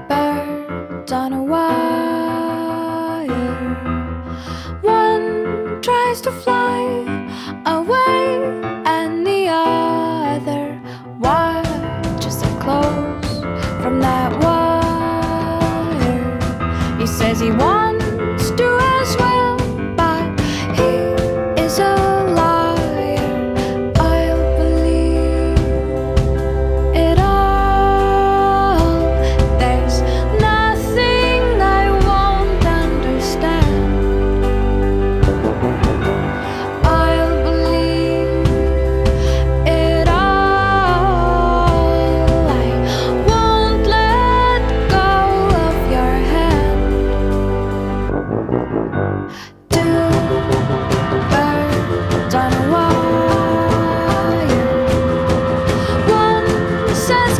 birds on a wire. One tries to fly away, and the other watches it close from that wire. He says he wants